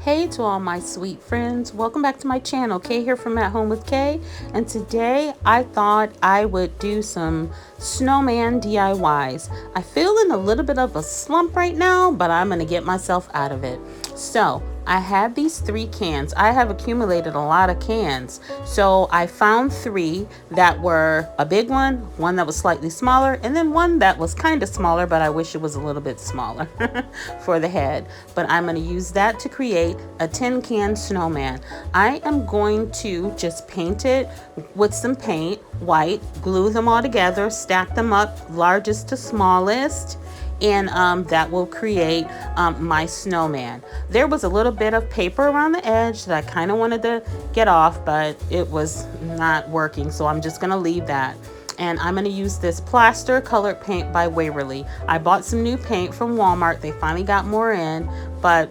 Hey to all my sweet friends, welcome back to my channel. Kay here from At Home with Kay, and today I thought I would do some snowman DIYs. I feel in a little bit of a slump right now, but I'm going to get myself out of it. So I have these 3 cans. I have accumulated a lot of cans. So I found 3 that were a big one that was slightly smaller, and then one that was kind of smaller, but I wish it was a little bit smaller for the head. But I'm going to use that to create a tin can snowman. I am going to just paint it with some paint, white, glue them all together, stack them up largest to smallest, and that will create my snowman. There was a little bit of paper around the edge that I kind of wanted to get off, but it was not working, so I'm just gonna leave that. And I'm gonna use this plaster colored paint by Waverly. I bought some new paint from Walmart. They finally got more in, but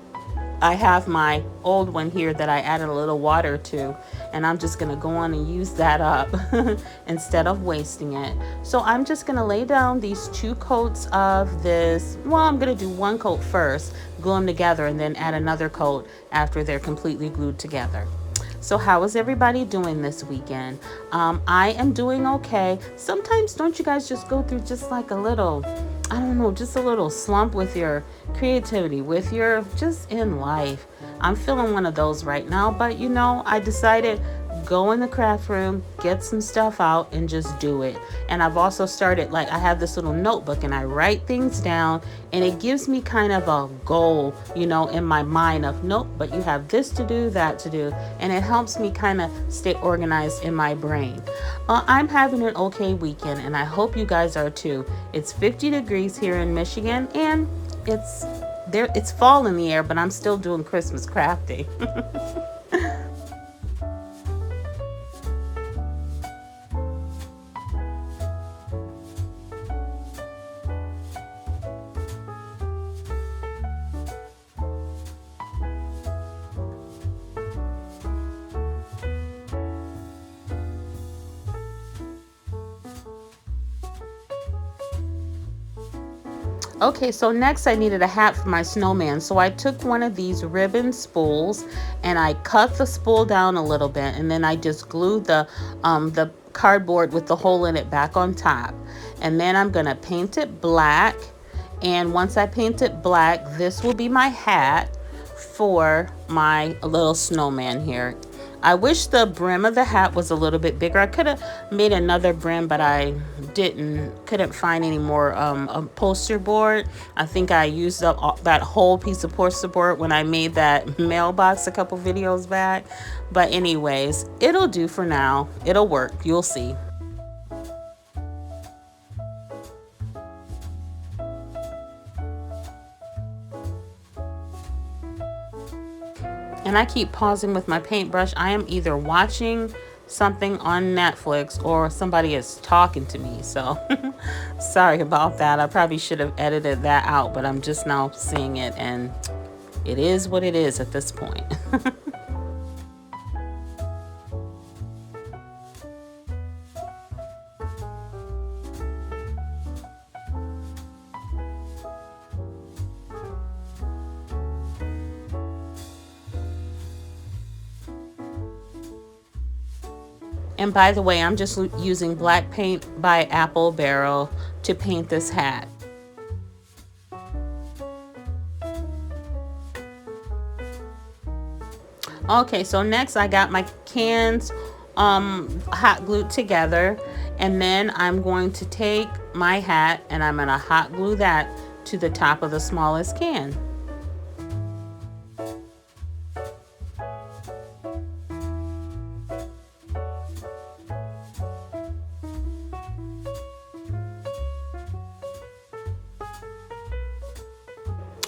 I have my old one here that I added a little water to, and I'm just gonna go on and use that up instead of wasting it. So I'm just gonna lay down these 2 coats of this. Well, I'm gonna do 1 coat first, glue them together, and then add another coat after they're completely glued together. So how is everybody doing this weekend? I am doing okay. Sometimes don't you guys just go through just like a little, I don't know, just a little slump with your creativity, with your just in life? I'm feeling one of those right now, but you know, I decided go in the craft room, get some stuff out, and just do it. And I've also started, like, I have this little notebook and I write things down, and it gives me kind of a goal, you know, in my mind of, nope, but you have this to do, that to do, and it helps me kind of stay organized in my brain. I'm having an okay weekend, and I hope you guys are too. It's 50 degrees here in Michigan, and it's fall in the air, but I'm still doing Christmas crafting. Okay, so next I needed a hat for my snowman. So I took one of these ribbon spools and I cut the spool down a little bit, and then I just glued the cardboard with the hole in it back on top. And then I'm gonna paint it black. And once I paint it black, this will be my hat for my little snowman here. I wish the brim of the hat was a little bit bigger. I could have made another brim, but I couldn't find any more upholstery board. I think I used up that whole piece of upholstery board when I made that mailbox a couple videos back. But anyways, it'll do for now. It'll work. You'll see. And I keep pausing with my paintbrush. I am either watching something on Netflix or somebody is talking to me. So sorry about that. I probably should have edited that out, but I'm just now seeing it, and it is what it is at this point. And by the way, I'm just using black paint by Apple Barrel to paint this hat. Okay, so next I got my cans hot glued together, and then I'm going to take my hat and I'm gonna hot glue that to the top of the smallest can.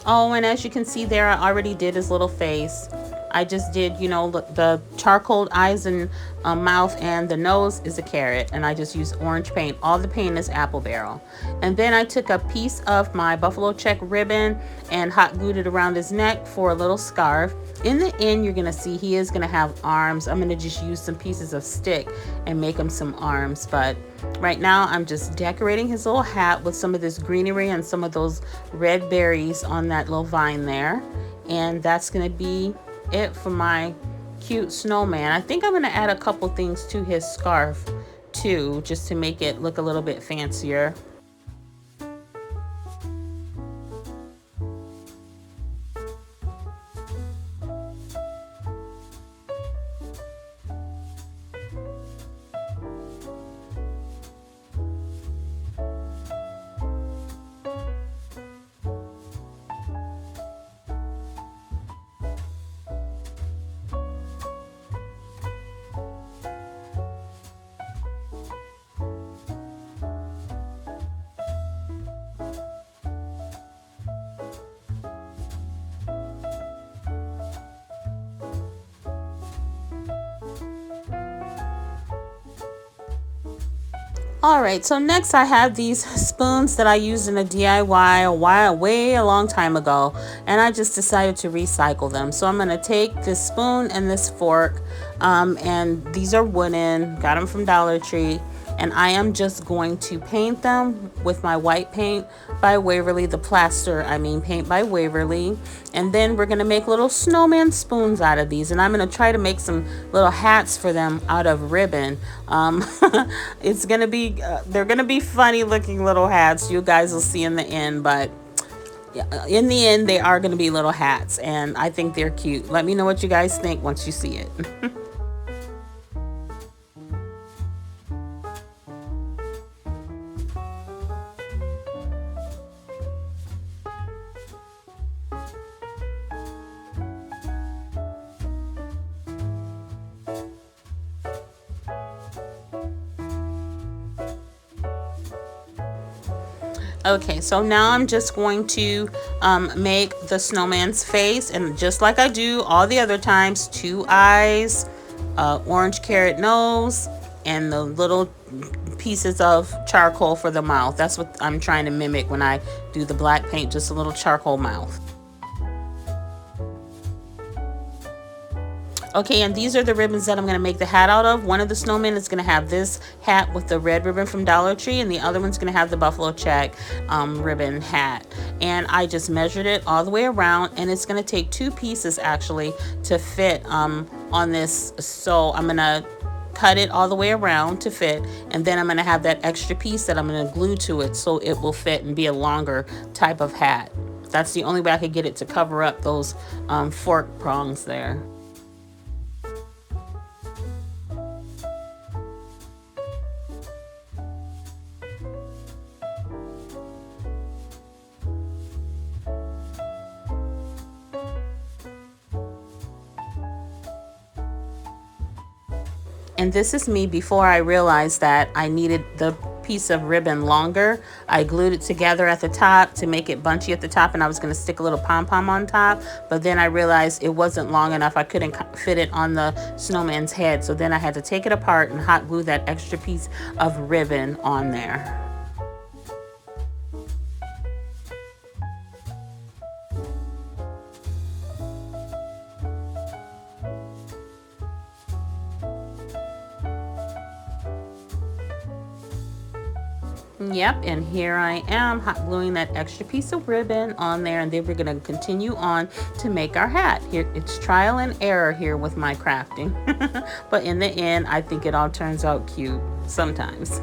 Oh, and as you can see there, I already did his little face. I just did, you know, the charcoal eyes and mouth, and the nose is a carrot, and I just used orange paint. All the paint is Apple Barrel. And then I took a piece of my buffalo check ribbon and hot glued it around his neck for a little scarf. In the end, you're gonna see he is gonna have arms. I'm gonna just use some pieces of stick and make him some arms, but right now I'm just decorating his little hat with some of this greenery and some of those red berries on that little vine there. And that's gonna be it for my cute snowman. I think I'm going to add a couple things to his scarf too, just to make it look a little bit fancier. Alright, so next I have these spoons that I used in a DIY way a long time ago, and I just decided to recycle them. So I'm going to take this spoon and this fork, and these are wooden, got them from Dollar Tree, and I am just going to paint them with my white paint by Waverly, the plaster, paint by Waverly. And then we're going to make little snowman spoons out of these, and I'm going to try to make some little hats for them out of ribbon. It's going to be, they're going to be funny looking little hats. You guys will see in the end, but in the end, they are going to be little hats, and I think they're cute. Let me know what you guys think once you see it. Okay, so now I'm just going to make the snowman's face, and just like I do all the other times, 2 eyes, orange carrot nose, and the little pieces of charcoal for the mouth. That's what I'm trying to mimic when I do the black paint, just a little charcoal mouth. Okay, and these are the ribbons that I'm going to make the hat out of. One of the snowmen is going to have this hat with the red ribbon from Dollar Tree, and the other one's going to have the buffalo check ribbon hat. And I just measured it all the way around, and it's going to take 2 pieces actually to fit on this. So I'm going to cut it all the way around to fit, and then I'm going to have that extra piece that I'm going to glue to it so it will fit and be a longer type of hat. That's the only way I could get it to cover up those fork prongs there. And this is me before I realized that I needed the piece of ribbon longer. I glued it together at the top to make it bunchy at the top, and I was going to stick a little pom-pom on top, but then I realized it wasn't long enough. I couldn't fit it on the snowman's head, so then I had to take it apart and hot glue that extra piece of ribbon on there. Yep, and here I am hot gluing that extra piece of ribbon on there, and then we're going to continue on to make our hat. Here, it's trial and error here with my crafting, but in the end, I think it all turns out cute sometimes.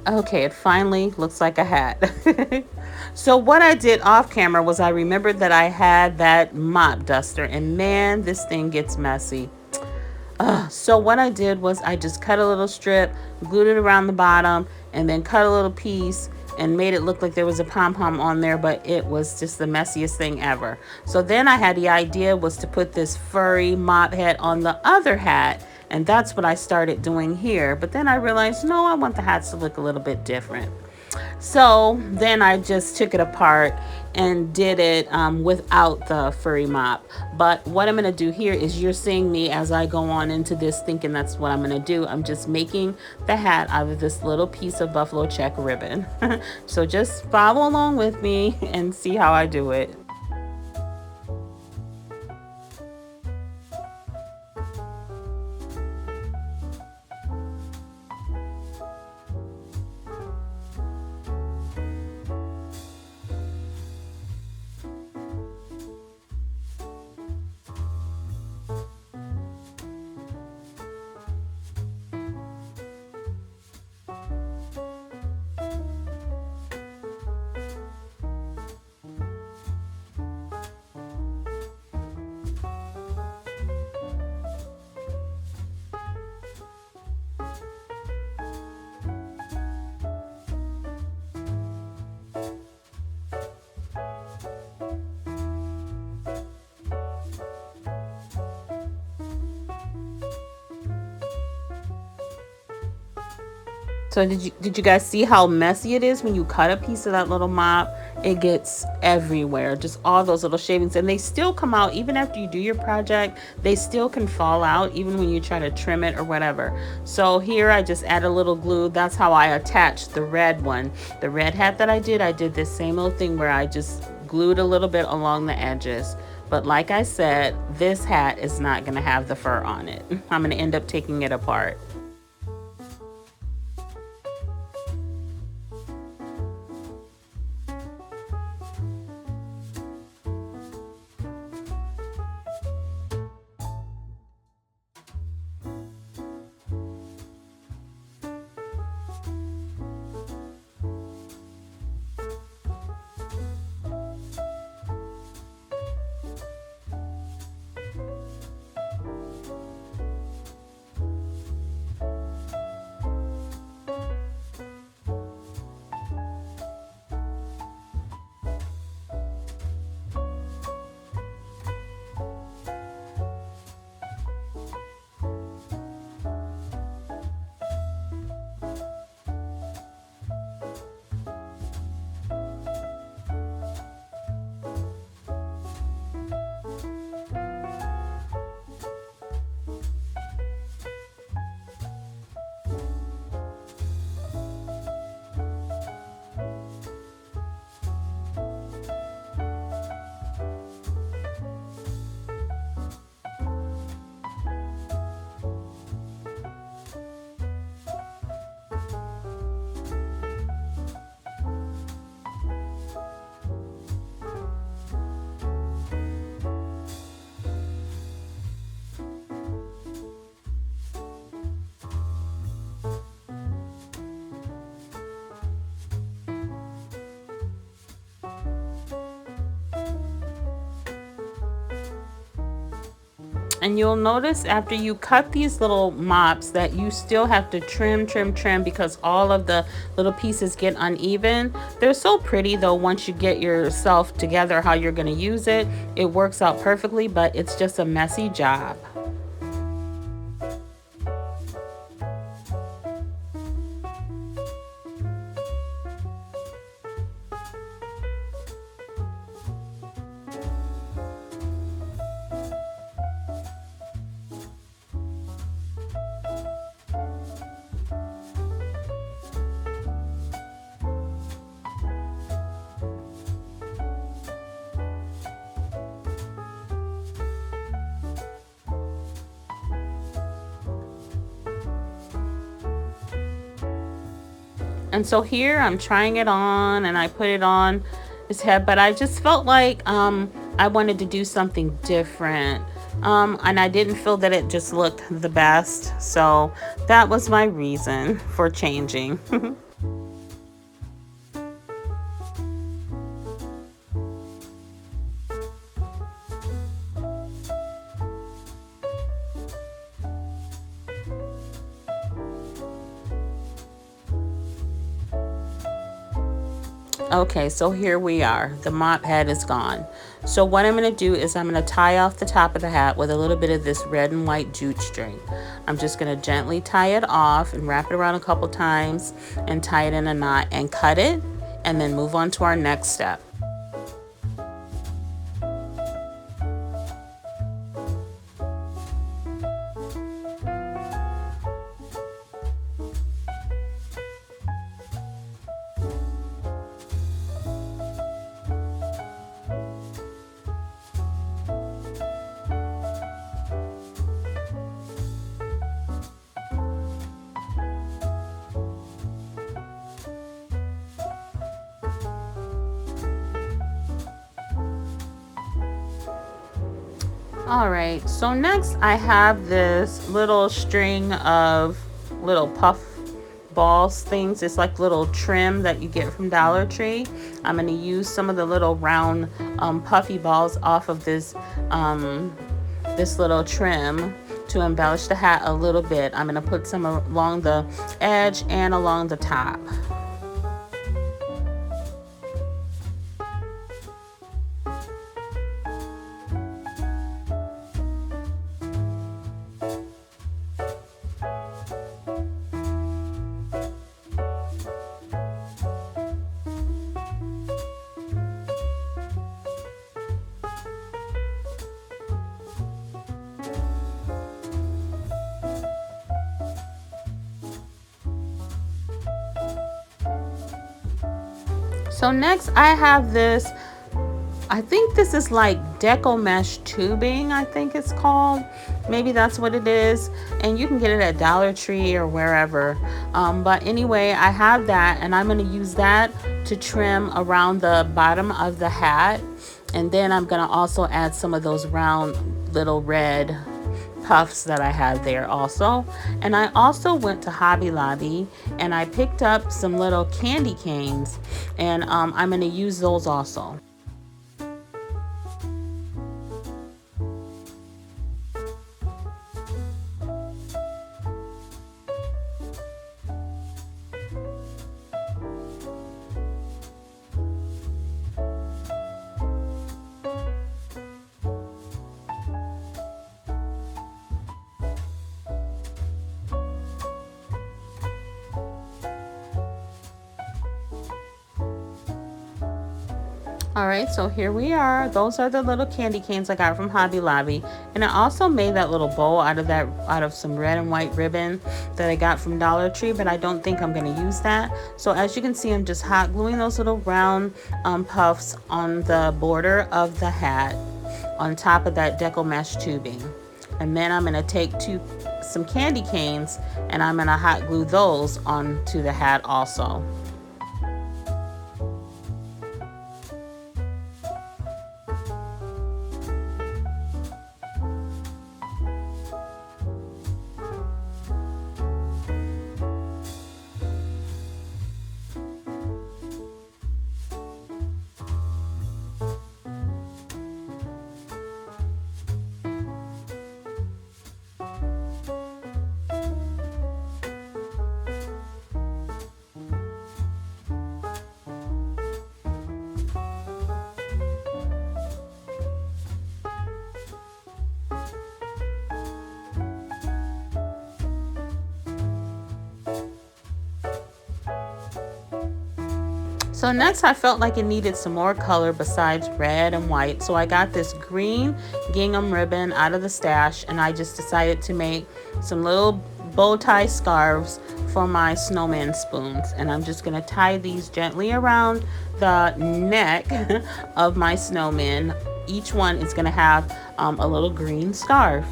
Okay, it finally looks like a hat. So what I did off camera was I remembered that I had that mop duster, and man, this thing gets messy. So what I did was I just cut a little strip, glued it around the bottom, and then cut a little piece and made it look like there was a pom-pom on there, but it was just the messiest thing ever. So then I had the idea was to put this furry mop head on the other hat, and that's what I started doing here. But then I realized, no, I want the hats to look a little bit different. So then I just took it apart and did it without the furry mop. But what I'm going to do here is you're seeing me as I go on into this thinking that's what I'm going to do. I'm just making the hat out of this little piece of buffalo check ribbon. So just follow along with me and see how I do it. So did you guys see how messy it is when you cut a piece of that little mop? It gets everywhere, just all those little shavings, and they still come out even after you do your project. They still can fall out even when you try to trim it or whatever. So here I just add a little glue. That's how I attached the red one. The red hat that I did this same little thing where I just glued a little bit along the edges. But like I said, this hat is not going to have the fur on it. I'm going to end up taking it apart. And you'll notice after you cut these little mops that you still have to trim because all of the little pieces get uneven. They're so pretty though once you get yourself together how you're going to use it. It works out perfectly, but it's just a messy job. And so here I'm trying it on and I put it on his head, but I just felt like I wanted to do something different. And I didn't feel that it just looked the best. So that was my reason for changing. Okay, so here we are. The mop head is gone. So what I'm going to do is I'm going to tie off the top of the hat with a little bit of this red and white jute string. I'm just going to gently tie it off and wrap it around a couple times and tie it in a knot and cut it, and then move on to our next step. All right, so next I have this little string of little puff balls things. It's like little trim that you get from Dollar Tree. I'm going to use some of the little round puffy balls off of this this little trim to embellish the hat a little bit. I'm going to put some along the edge and along the top. So next I have this, I think this is like deco mesh tubing, I think it's called. Maybe that's what it is. And you can get it at Dollar Tree or wherever. But anyway, I have that, and I'm going to use that to trim around the bottom of the hat. And then I'm going to also add some of those round little red puffs that I have there also. And I also went to Hobby Lobby and I picked up some little candy canes, and I'm going to use those also. All right, so here we are. Those are the little candy canes I got from Hobby Lobby. And I also made that little bow out of some red and white ribbon that I got from Dollar Tree, but I don't think I'm going to use that. So as you can see, I'm just hot gluing those little round puffs on the border of the hat on top of that deco mesh tubing. And then I'm going to take some candy canes and I'm going to hot glue those onto the hat also. So next I felt like it needed some more color besides red and white. So I got this green gingham ribbon out of the stash, and I just decided to make some little bow tie scarves for my snowman spoons. And I'm just going to tie these gently around the neck of my snowman. Each one is going to have a little green scarf.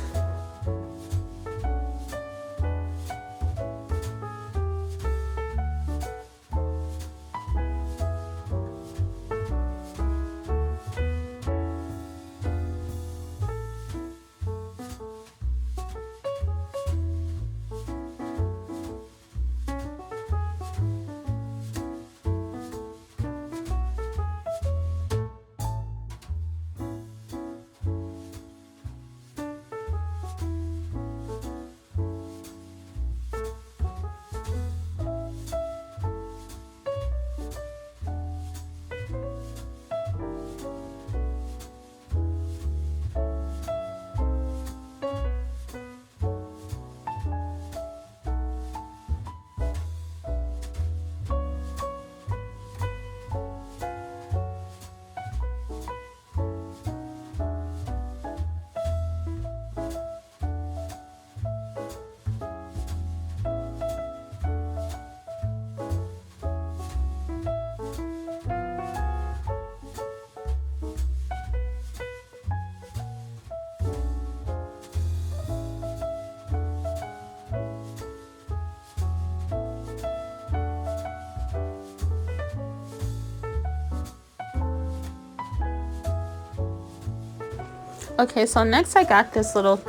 Okay, so next I got this little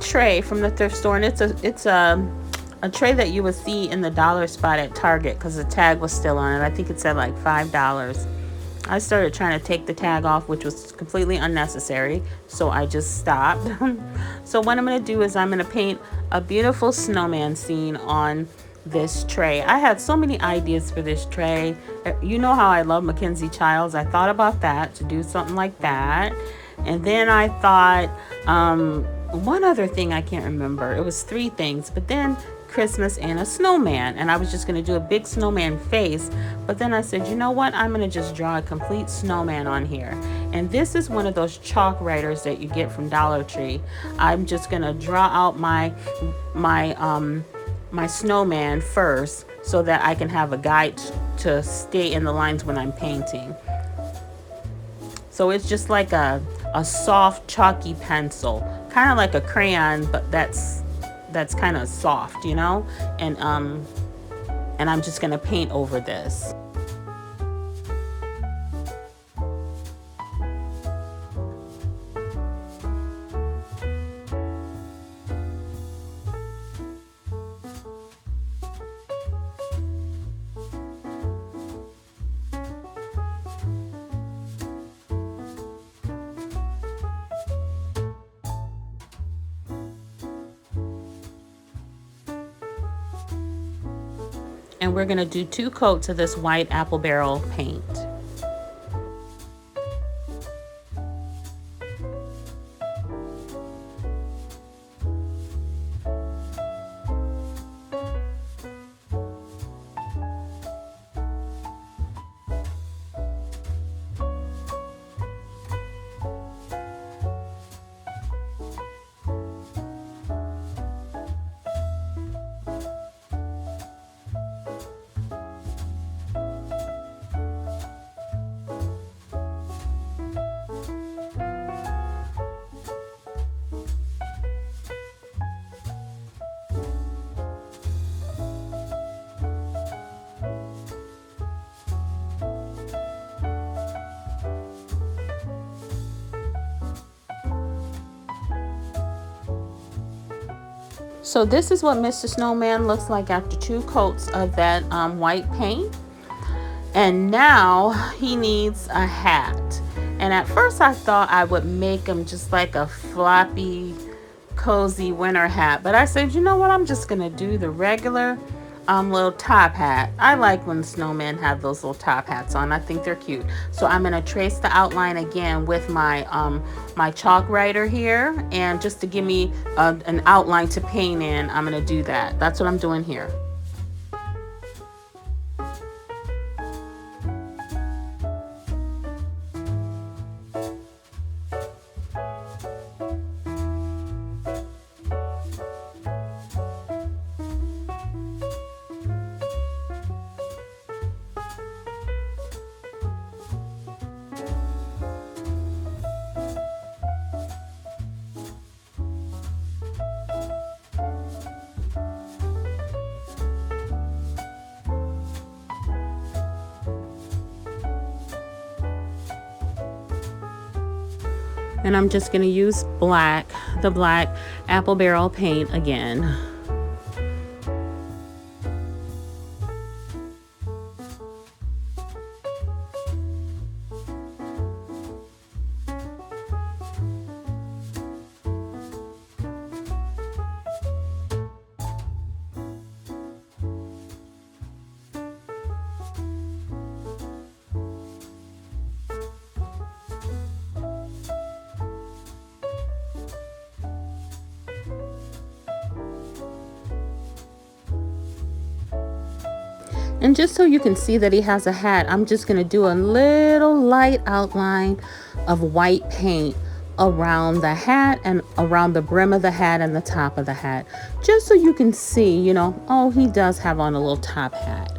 tray from the thrift store, and it's a tray that you would see in the dollar spot at Target because the tag was still on it. I think it said like $5. I started trying to take the tag off, which was completely unnecessary, so I just stopped. So what I'm going to do is I'm going to paint a beautiful snowman scene on this tray. I had so many ideas for this tray. You know how I love Mackenzie Childs. I thought about that, to do something like that. And then I thought one other thing, I can't remember. It was three things, but then Christmas and a snowman, and I was just going to do a big snowman face, but then I said, you know what, I'm going to just draw a complete snowman on here. And this is one of those chalk writers that you get from Dollar Tree. I'm just going to draw out my snowman first so that I can have a guide to stay in the lines when I'm painting. So it's just like a soft chalky pencil, kind of like a crayon, but that's kind of soft, you know, and I'm just gonna paint over this. And we're going to do 2 coats of this white apple barrel paint. So this is what Mr. Snowman looks like after 2 coats of that white paint. And now he needs a hat. And at first I thought I would make him just like a floppy, cozy winter hat. But I said, you know what? I'm just going to do the regular little top hat. I like when snowmen have those little top hats on. I think they're cute. So I'm going to trace the outline again with my my chalk writer here, and just to give me an outline to paint in, I'm going to do that. That's what I'm doing here. And I'm just going to use the black apple barrel paint again. And just so you can see that he has a hat, I'm just going to do a little light outline of white paint around the hat and around the brim of the hat and the top of the hat. Just so you can see, you know, oh, he does have on a little top hat.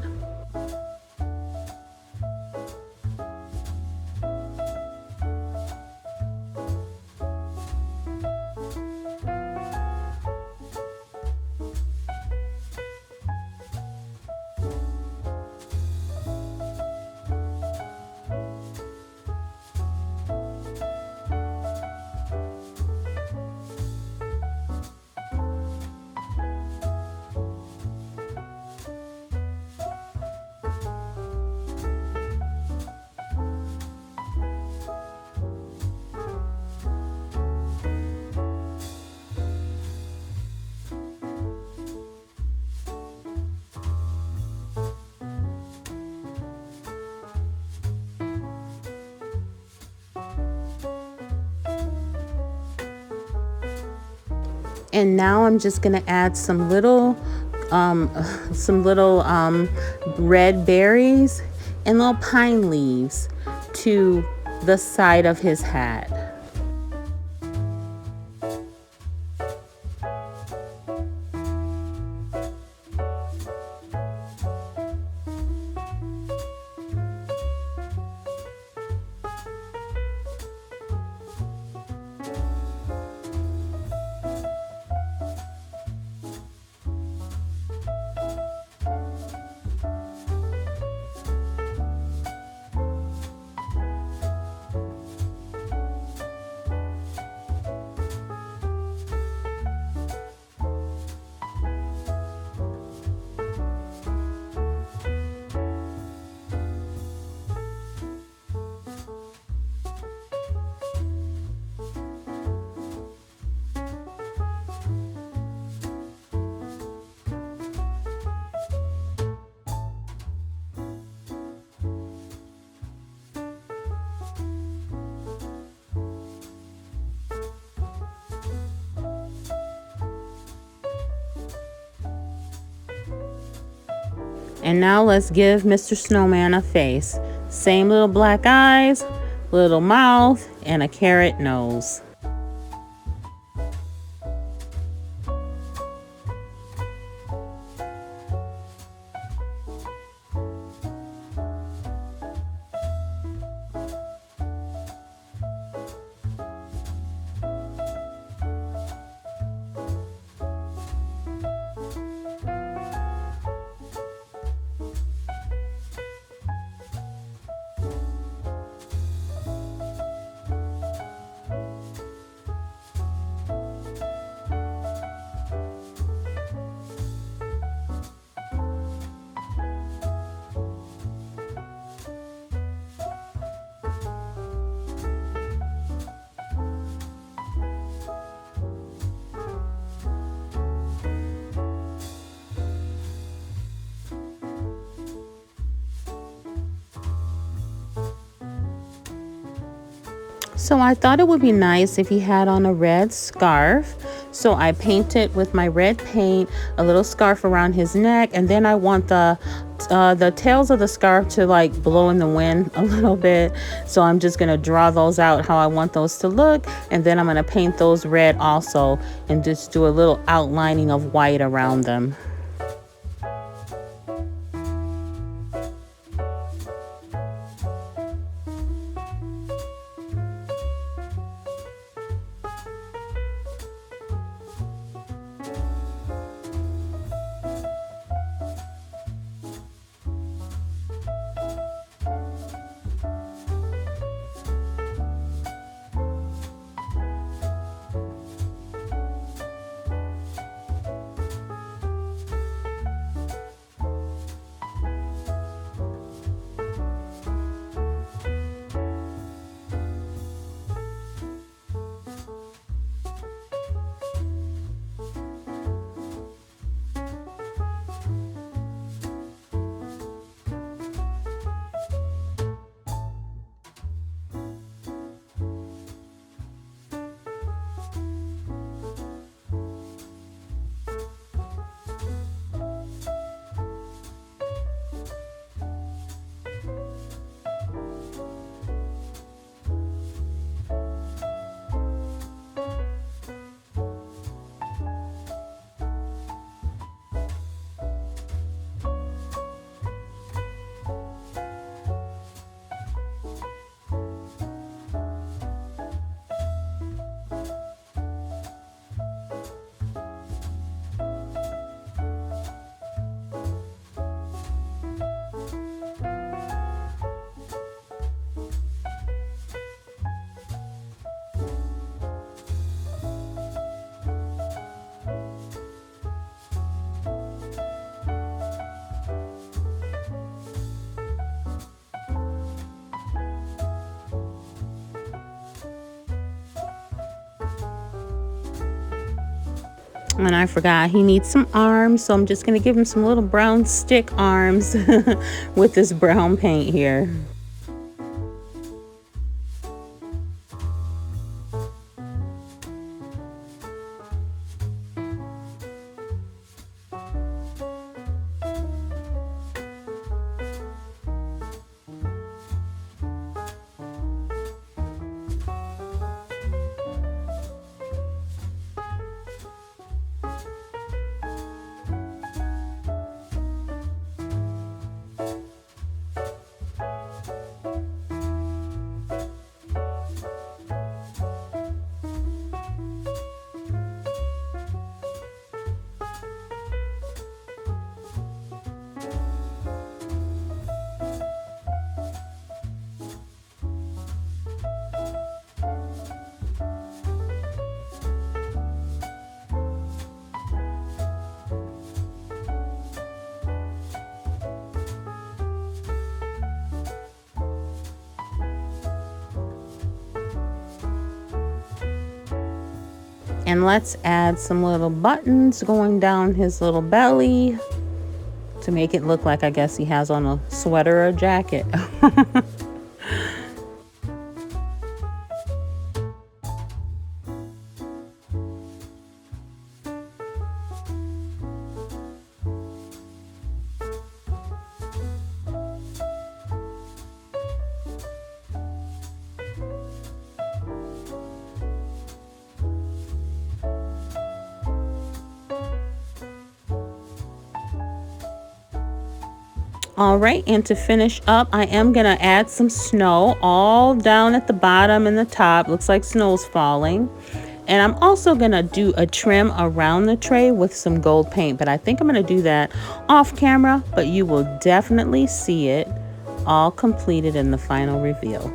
And now I'm just gonna add some little red berries and little pine leaves to the side of his hat. And now let's give Mr. Snowman a face. Same little black eyes, little mouth, and a carrot nose. So I thought it would be nice if he had on a red scarf. So I painted with my red paint a little scarf around his neck, and then I want the tails of the scarf to like blow in the wind a little bit. So I'm just gonna draw those out how I want those to look, and then I'm gonna paint those red also and just do a little outlining of white around them. And I forgot he needs some arms, so I'm just gonna give him some little brown stick arms with this brown paint here. And let's add some little buttons going down his little belly to make it look like, I guess, he has on a sweater or a jacket. All right, and to finish up, I am gonna add some snow all down at the bottom and the top. Looks like snow's falling. And I'm also gonna do a trim around the tray with some gold paint, but I think I'm gonna do that off camera, but you will definitely see it all completed in the final reveal.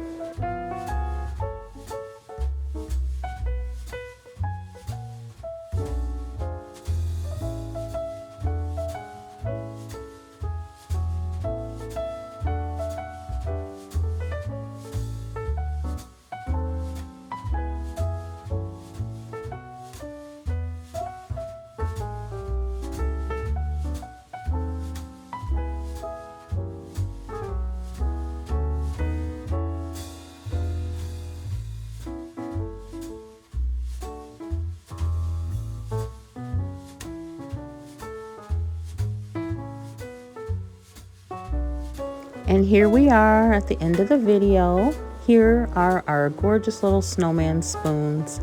And here we are at the end of the video. Here are our gorgeous little snowman spoons.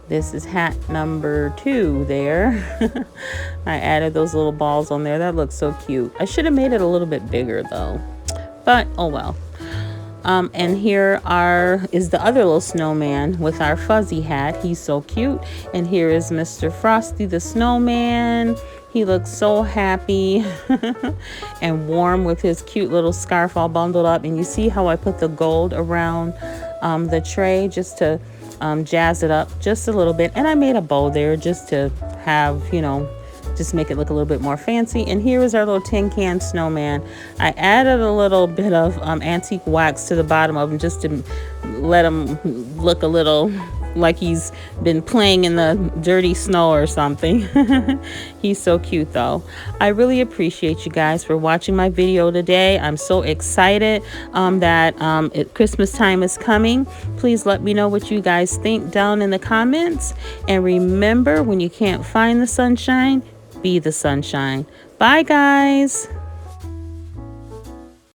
This is hat number 2 there. I added those little balls on there. That looks so cute. I should have made it a little bit bigger though, but oh well. And here is the other little snowman with our fuzzy hat. He's so cute. And here is Mr. Frosty the snowman. He looks so happy and warm with his cute little scarf all bundled up. And you see how I put the gold around the tray just to jazz it up just a little bit. And I made a bow there just to have, you know, just make it look a little bit more fancy. And here is our little tin can snowman. I added a little bit of antique wax to the bottom of him just to let him look a little like he's been playing in the dirty snow or something. He's so cute though. I really appreciate you guys for watching my video today. I'm so excited that Christmas time is coming. Please let me know what you guys think down in the comments. And remember, when you can't find the sunshine, be the sunshine. Bye guys.